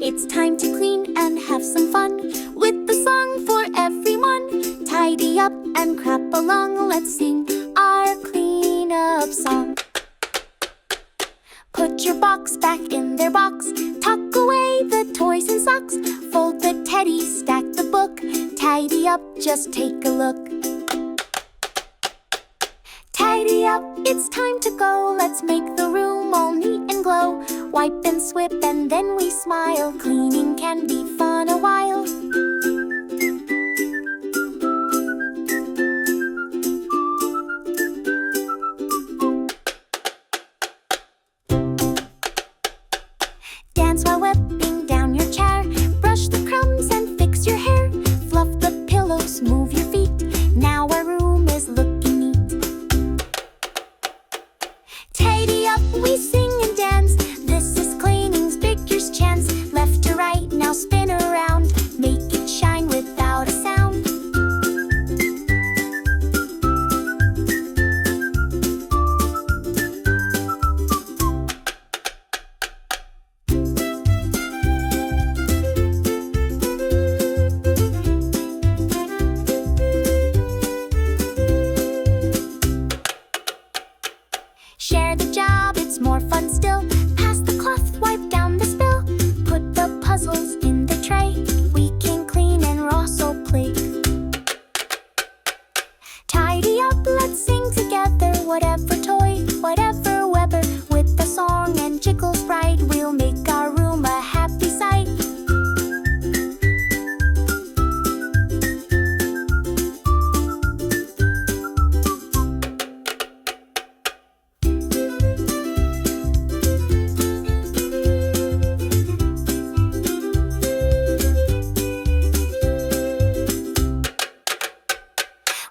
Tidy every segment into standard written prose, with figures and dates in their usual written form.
It's time to clean and have some fun with the song for everyone. Tidy up and crap along, let's sing our cleanup song. Put your box back in their box. Tuck away the toys and socks. Fold the teddy, stack the book. Tidy up, just take a look. Tidy up, it's time to go. Let's make the room all neat and glow. Wipe and swip and then we smile. Cleaning can be fun a while. Dance while whipping down your chair. Brush the crumbs and fix your hair. Fluff the pillows, move your feet. Now our room is looking neat. Tidy up, we sing and dance. This is cleaning's biggest chance. Left to right, now spin around. Make it shine without a sound. Share the job, it's more fun still. Pass the cloth, wipe down the spill. Put the puzzles in the tray. We can clean and also play. Tidy up, let's sing together. Whatever toy, whatever weather. With a song and jiggles bright, we'll make our room a happy sight.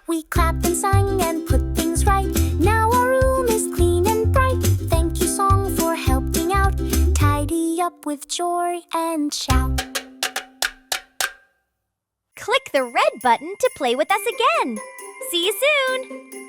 We clapped and sang and put things right. Now our room is clean and bright. Thank you, song, for helping out. Tidy up with joy and shout. Click the red button to play with us again. See you soon!